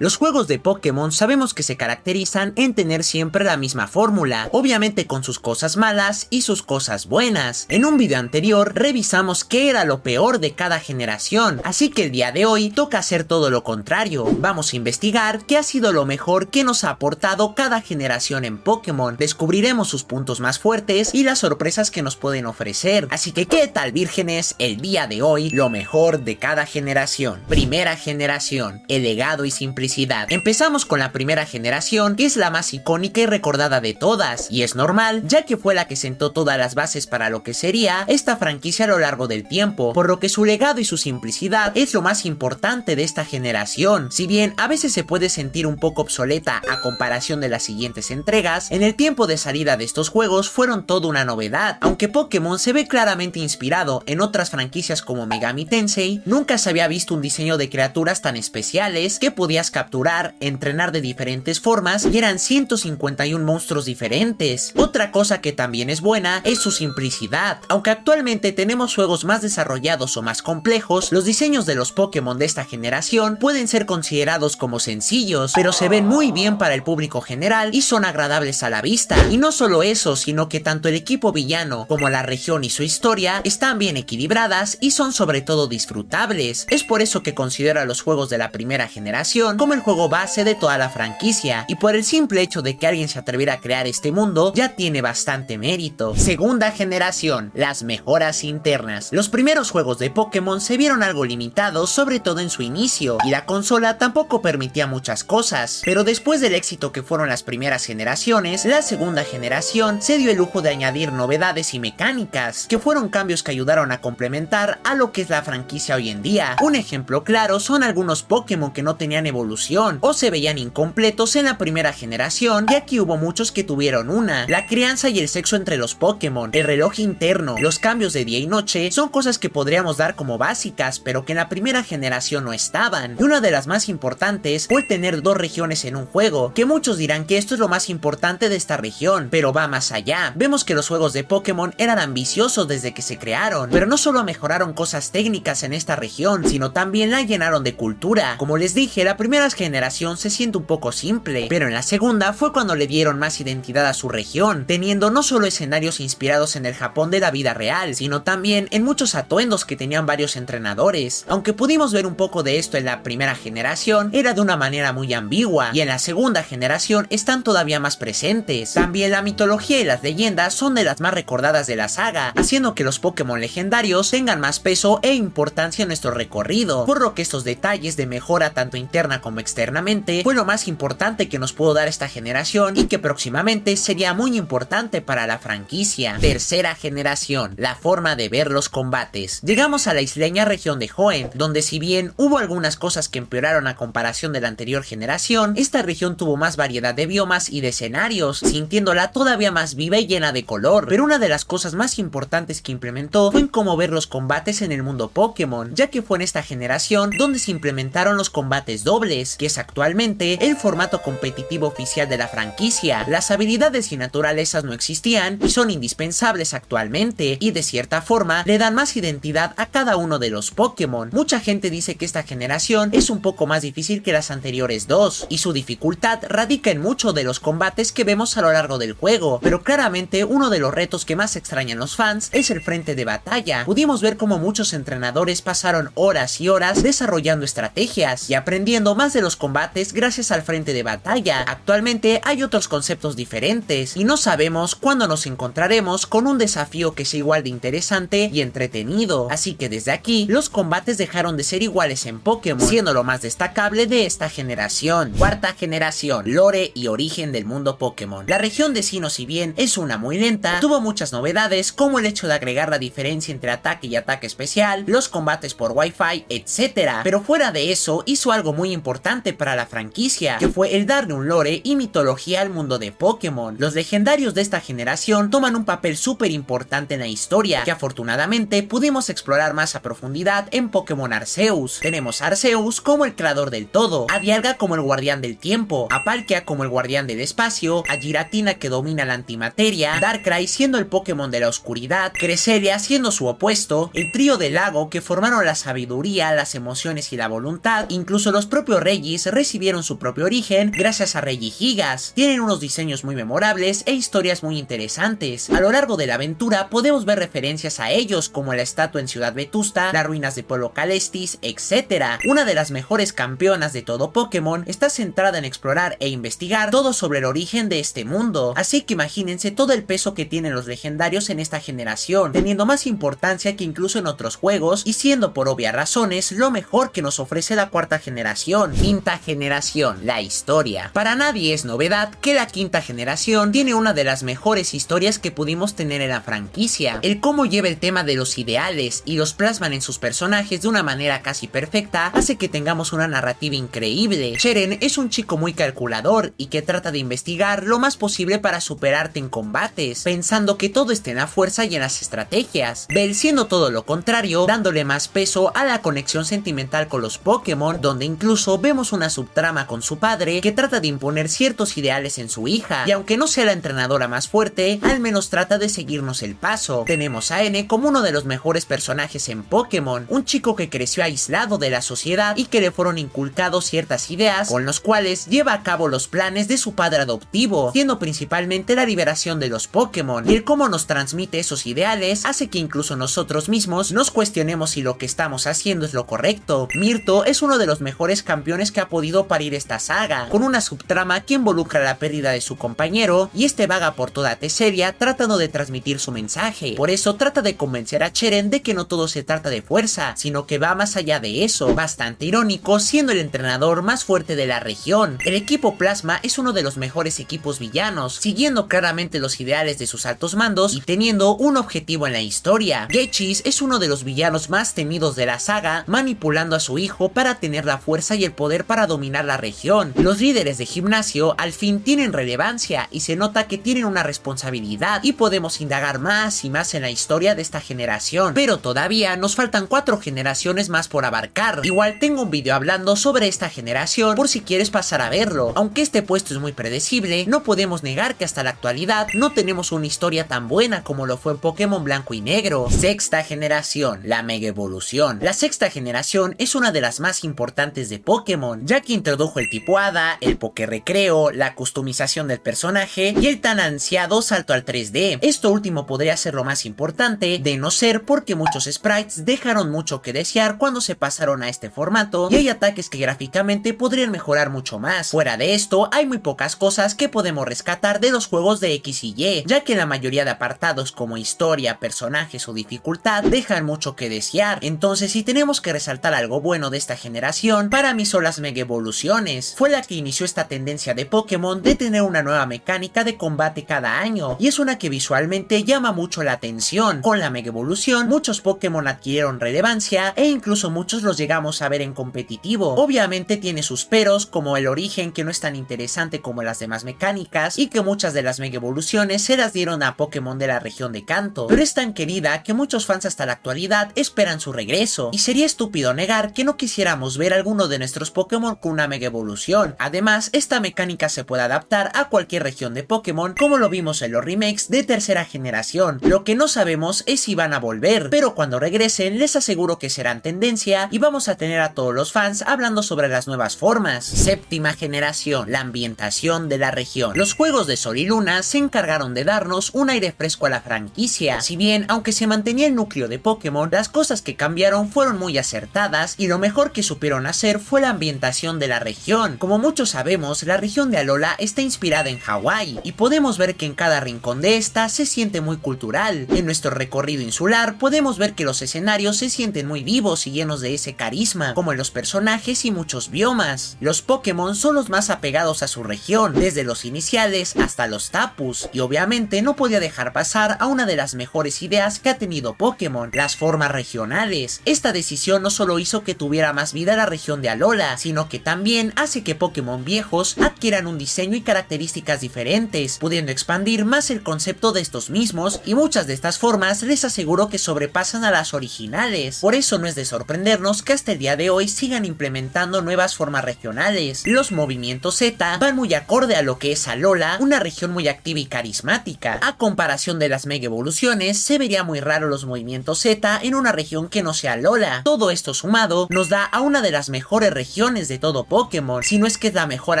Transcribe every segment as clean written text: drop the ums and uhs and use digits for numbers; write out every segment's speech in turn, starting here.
Los juegos de Pokémon sabemos que se caracterizan en tener siempre la misma fórmula, obviamente con sus cosas malas y sus cosas buenas. En un video anterior revisamos qué era lo peor de cada generación, así que el día de hoy toca hacer todo lo contrario. Vamos a investigar qué ha sido lo mejor que nos ha aportado cada generación en Pokémon, descubriremos sus puntos más fuertes y las sorpresas que nos pueden ofrecer. Así que ¿qué tal, vírgenes? El día de hoy, lo mejor de cada generación. Primera generación, el legado y simplicidad. Empezamos con la primera generación, que es la más icónica y recordada de todas, y es normal, ya que fue la que sentó todas las bases para lo que sería esta franquicia a lo largo del tiempo, por lo que su legado y su simplicidad es lo más importante de esta generación. Si bien a veces se puede sentir un poco obsoleta a comparación de las siguientes entregas, en el tiempo de salida de estos juegos fueron toda una novedad. Aunque Pokémon se ve claramente inspirado en otras franquicias como Megami Tensei, nunca se había visto un diseño de criaturas tan especiales que podías capturar, entrenar de diferentes formas y eran 151 monstruos diferentes. Otra cosa que también es buena es su simplicidad. Aunque actualmente tenemos juegos más desarrollados o más complejos, los diseños de los Pokémon de esta generación pueden ser considerados como sencillos, pero se ven muy bien para el público general y son agradables a la vista. Y no solo eso, sino que tanto el equipo villano como la región y su historia están bien equilibradas y son sobre todo disfrutables. Es por eso que considero a los juegos de la primera generación como el juego base de toda la franquicia, y por el simple hecho de que alguien se atreviera a crear este mundo ya tiene bastante mérito. Segunda generación, las mejoras internas. Los primeros juegos de Pokémon se vieron algo limitados, sobre todo en su inicio, y la consola tampoco permitía muchas cosas, pero después del éxito que fueron las primeras generaciones, la segunda generación se dio el lujo de añadir novedades y mecánicas, que fueron cambios que ayudaron a complementar a lo que es la franquicia hoy en día. Un ejemplo claro son algunos Pokémon que no tenían evolución o se veían incompletos en la primera generación, y aquí hubo muchos que tuvieron una. La crianza y el sexo entre los Pokémon, el reloj interno, los cambios de día y noche son cosas que podríamos dar como básicas, pero que en la primera generación no estaban. Y una de las más importantes fue tener dos regiones en un juego, que muchos dirán que esto es lo más importante de esta región, pero va más allá. Vemos que los juegos de Pokémon eran ambiciosos desde que se crearon, pero no solo mejoraron cosas técnicas en esta región, sino también la llenaron de cultura. Como les dije, la primera generación se siente un poco simple, pero en la segunda fue cuando le dieron más identidad a su región, teniendo no solo escenarios inspirados en el Japón de la vida real, sino también en muchos atuendos que tenían varios entrenadores. Aunque pudimos ver un poco de esto en la primera generación, era de una manera muy ambigua, y en la segunda generación están todavía más presentes. También la mitología y las leyendas son de las más recordadas de la saga, haciendo que los Pokémon legendarios tengan más peso e importancia en nuestro recorrido, por lo que estos detalles de mejora tanto interna como externamente fue lo más importante que nos pudo dar esta generación, y que próximamente sería muy importante para la franquicia. Tercera generación, la forma de ver los combates. Llegamos a la isleña región de Hoenn, donde si bien hubo algunas cosas que empeoraron a comparación de la anterior generación, esta región tuvo más variedad de biomas y de escenarios, sintiéndola todavía más viva y llena de color. Pero una de las cosas más importantes que implementó fue en cómo ver los combates en el mundo Pokémon, ya que fue en esta generación donde se implementaron los combates dobles, que es actualmente el formato competitivo oficial de la franquicia. Las habilidades y naturalezas no existían y son indispensables actualmente, y de cierta forma le dan más identidad a cada uno de los Pokémon. Mucha gente dice que esta generación es un poco más difícil que las anteriores dos, y su dificultad radica en mucho de los combates que vemos a lo largo del juego, pero claramente uno de los retos que más extrañan los fans es el frente de batalla. Pudimos ver cómo muchos entrenadores pasaron horas y horas desarrollando estrategias y aprendiendo más de los combates gracias al frente de batalla. Actualmente hay otros conceptos diferentes y no sabemos cuándo nos encontraremos con un desafío que sea igual de interesante y entretenido, así que desde aquí los combates dejaron de ser iguales en Pokémon, siendo lo más destacable de esta generación. Cuarta generación, lore y origen del mundo Pokémon. La región de Sinnoh, si bien es una muy lenta, tuvo muchas novedades, como el hecho de agregar la diferencia entre ataque y ataque especial, los combates por Wi-Fi, etc. Pero fuera de eso, hizo algo muy importante para la franquicia, que fue el darle un lore y mitología al mundo de Pokémon. Los legendarios de esta generación toman un papel súper importante en la historia, que afortunadamente pudimos explorar más a profundidad en Pokémon Arceus. Tenemos a Arceus como el creador del todo, a Dialga como el guardián del tiempo, a Palkia como el guardián del espacio, a Giratina que domina la antimateria, Darkrai siendo el Pokémon de la oscuridad, Cresselia siendo su opuesto, el trío del lago que formaron la sabiduría, las emociones y la voluntad, incluso los propios Regis recibieron su propio origen gracias a Regigigas. Tienen unos diseños muy memorables e historias muy interesantes. A lo largo de la aventura podemos ver referencias a ellos como la estatua en Ciudad Vetusta, las ruinas de Pueblo Calestis, etc. Una de las mejores campeonas de todo Pokémon está centrada en explorar e investigar todo sobre el origen de este mundo, así que imagínense todo el peso que tienen los legendarios en esta generación, teniendo más importancia que incluso en otros juegos y siendo por obvias razones lo mejor que nos ofrece la cuarta generación. Quinta generación, la historia. Para nadie es novedad que la quinta generación tiene una de las mejores historias que pudimos tener en la franquicia. El cómo lleva el tema de los ideales y los plasman en sus personajes de una manera casi perfecta hace que tengamos una narrativa increíble. Cheren es un chico muy calculador y que trata de investigar lo más posible para superarte en combates, pensando que todo está en la fuerza y en las estrategias. Bell siendo todo lo contrario, dándole más peso a la conexión sentimental con los Pokémon, donde incluso vemos una subtrama con su padre que trata de imponer ciertos ideales en su hija, y aunque no sea la entrenadora más fuerte, al menos trata de seguirnos el paso. Tenemos a N como uno de los mejores personajes en Pokémon, un chico que creció aislado de la sociedad y que le fueron inculcados ciertas ideas con los cuales lleva a cabo los planes de su padre adoptivo, siendo principalmente la liberación de los Pokémon, y el cómo nos transmite esos ideales hace que incluso nosotros mismos nos cuestionemos si lo que estamos haciendo es lo correcto. Mirto es uno de los mejores campeones que ha podido parir esta saga, con una subtrama que involucra la pérdida de su compañero y este vaga por toda Teseria tratando de transmitir su mensaje. Por eso trata de convencer a Cheren de que no todo se trata de fuerza, sino que va más allá de eso, bastante irónico siendo el entrenador más fuerte de la región. El equipo Plasma es uno de los mejores equipos villanos, siguiendo claramente los ideales de sus altos mandos y teniendo un objetivo en la historia. Gechis es uno de los villanos más temidos de la saga, manipulando a su hijo para tener la fuerza y el poder para dominar la región. Los líderes de gimnasio al fin tienen relevancia y se nota que tienen una responsabilidad y podemos indagar más y más en la historia de esta generación, pero todavía nos faltan 4 generaciones más por abarcar. Igual tengo un video hablando sobre esta generación por si quieres pasar a verlo. Aunque este puesto es muy predecible, no podemos negar que hasta la actualidad no tenemos una historia tan buena como lo fue en Pokémon Blanco y Negro. Sexta generación, la Mega Evolución. La sexta generación es una de las más importantes de Pokémon, ya que introdujo el tipo Hada, el Poké-Recreo, la customización del personaje y el tan ansiado salto al 3D. Esto último podría ser lo más importante, de no ser porque muchos sprites dejaron mucho que desear cuando se pasaron a este formato y hay ataques que gráficamente podrían mejorar mucho más. Fuera de esto, hay muy pocas cosas que podemos rescatar de los juegos de X y Y, ya que la mayoría de apartados como historia, personajes o dificultad dejan mucho que desear. Entonces, si tenemos que resaltar algo bueno de esta generación, para mí son las Mega Evoluciones. Fue la que inició esta tendencia de Pokémon de tener una nueva mecánica de combate cada año, y es una que visualmente llama mucho la atención. Con la Mega Evolución, muchos Pokémon adquirieron relevancia e incluso muchos los llegamos a ver en competitivo. Obviamente tiene sus peros, como el origen que no es tan interesante como las demás mecánicas, y que muchas de las Mega Evoluciones se las dieron a Pokémon de la región de Kanto, pero es tan querida que muchos fans hasta la actualidad esperan su regreso, y sería estúpido negar que no quisiéramos ver alguno de nuestros Pokémon con una Mega Evolución. Además, esta mecánica se puede adaptar a cualquier región de Pokémon, como lo vimos en los remakes de tercera generación. Lo que no sabemos es si van a volver, pero cuando regresen les aseguro que serán tendencia y vamos a tener a todos los fans hablando sobre las nuevas formas. Séptima generación, la ambientación de la región. Los juegos de Sol y Luna se encargaron de darnos un aire fresco a la franquicia. Si bien, aunque se mantenía el núcleo de Pokémon, las cosas que cambiaron fueron muy acertadas y lo mejor que supieron hacer fue la ambientación de la región. Como muchos sabemos, la región de Alola está inspirada en Hawái y podemos ver que en cada rincón de esta se siente muy cultural. En nuestro recorrido insular podemos ver que los escenarios se sienten muy vivos y llenos de ese carisma, como en los personajes y muchos biomas. Los Pokémon son los más apegados a su región, desde los iniciales hasta los Tapus, y obviamente no podía dejar pasar a una de las mejores ideas que ha tenido Pokémon, las formas regionales. Esta decisión no solo hizo que tuviera más vida la región de Alola, sino que también hace que Pokémon viejos adquieran un diseño y características diferentes, pudiendo expandir más el concepto de estos mismos, y muchas de estas formas les aseguro que sobrepasan a las originales. Por eso no es de sorprendernos que hasta el día de hoy sigan implementando nuevas formas regionales. Los movimientos Z van muy acorde a lo que es Alola, una región muy activa y carismática. A comparación de las Mega Evoluciones, se vería muy raro los movimientos Z en una región que no sea Alola. Todo esto sumado nos da a una de las mejores regiones regiones de todo Pokémon, si no es que es la mejor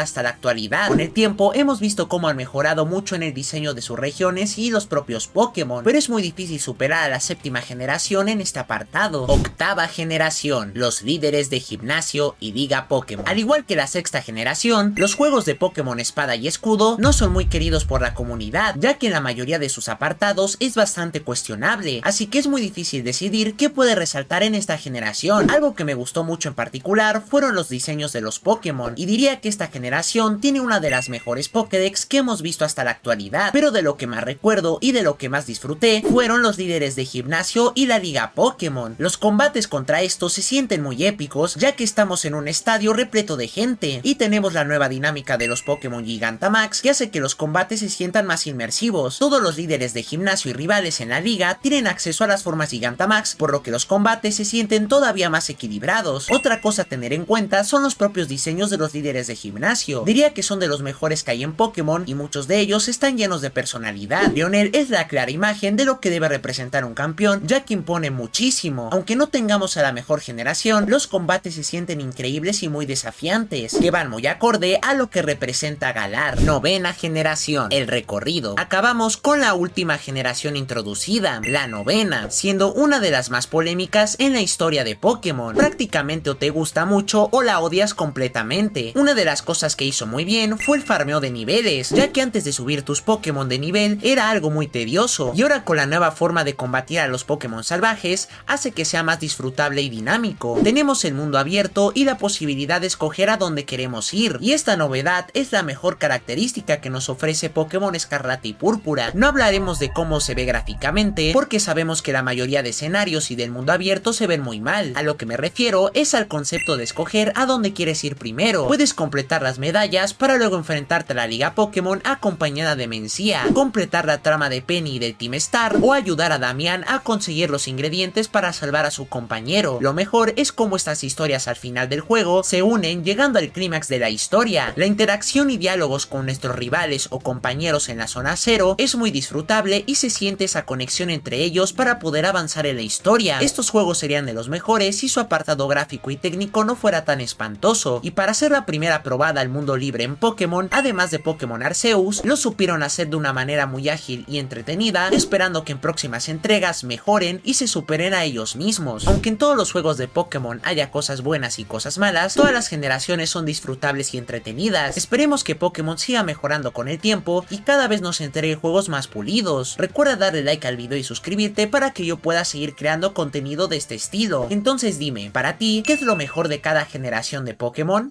hasta la actualidad. Con el tiempo hemos visto cómo han mejorado mucho en el diseño de sus regiones y los propios Pokémon, pero es muy difícil superar a la séptima generación en este apartado. Octava generación, los líderes de gimnasio y liga Pokémon. Al igual que la sexta generación, los juegos de Pokémon Espada y Escudo no son muy queridos por la comunidad, ya que en la mayoría de sus apartados es bastante cuestionable, así que es muy difícil decidir qué puede resaltar en esta generación. Algo que me gustó mucho en particular fueron los diseños de los Pokémon, y diría que esta generación tiene una de las mejores Pokédex que hemos visto hasta la actualidad, pero de lo que más recuerdo y de lo que más disfruté fueron los líderes de gimnasio y la liga Pokémon. Los combates contra estos se sienten muy épicos, ya que estamos en un estadio repleto de gente, y tenemos la nueva dinámica de los Pokémon Gigantamax que hace que los combates se sientan más inmersivos. Todos los líderes de gimnasio y rivales en la liga tienen acceso a las formas Gigantamax, por lo que los combates se sienten todavía más equilibrados. Otra cosa a tener en cuenta son los propios diseños de los líderes de gimnasio. Diría que son de los mejores que hay en Pokémon, y muchos de ellos están llenos de personalidad. Leonel es la clara imagen de lo que debe representar un campeón, ya que impone muchísimo. Aunque no tengamos a la mejor generación, los combates se sienten increíbles y muy desafiantes, que van muy acorde a lo que representa Galar. Novena generación, el recorrido. Acabamos con la última generación introducida, la novena, siendo una de las más polémicas en la historia de Pokémon. Prácticamente o te gusta mucho o la odias completamente. Una de las cosas que hizo muy bien fue el farmeo de niveles, ya que antes de subir tus Pokémon de nivel era algo muy tedioso, y ahora con la nueva forma de combatir a los Pokémon salvajes hace que sea más disfrutable y dinámico. Tenemos el mundo abierto y la posibilidad de escoger a dónde queremos ir, y esta novedad es la mejor característica que nos ofrece Pokémon Escarlata y Púrpura. No hablaremos de cómo se ve gráficamente, porque sabemos que la mayoría de escenarios y del mundo abierto se ven muy mal. A lo que me refiero es al concepto de escoger a dónde quieres ir primero. Puedes completar las medallas para luego enfrentarte a la liga Pokémon acompañada de Mencía, completar la trama de Penny y del Team Star, o ayudar a Damián a conseguir los ingredientes para salvar a su compañero. Lo mejor es cómo estas historias al final del juego se unen, llegando al clímax de la historia. La interacción y diálogos con nuestros rivales o compañeros en la zona 0 es muy disfrutable, y se siente esa conexión entre ellos para poder avanzar en la historia. Estos juegos serían de los mejores si su apartado gráfico y técnico no fuera tan espantoso, y para ser la primera probada al mundo libre en Pokémon, además de Pokémon Arceus, lo supieron hacer de una manera muy ágil y entretenida, esperando que en próximas entregas mejoren y se superen a ellos mismos. Aunque en todos los juegos de Pokémon haya cosas buenas y cosas malas, todas las generaciones son disfrutables y entretenidas. Esperemos que Pokémon siga mejorando con el tiempo y cada vez nos entregue juegos más pulidos. Recuerda darle like al video y suscribirte para que yo pueda seguir creando contenido de este estilo. Entonces dime, para ti, ¿qué es lo mejor de cada generación de Pokémon?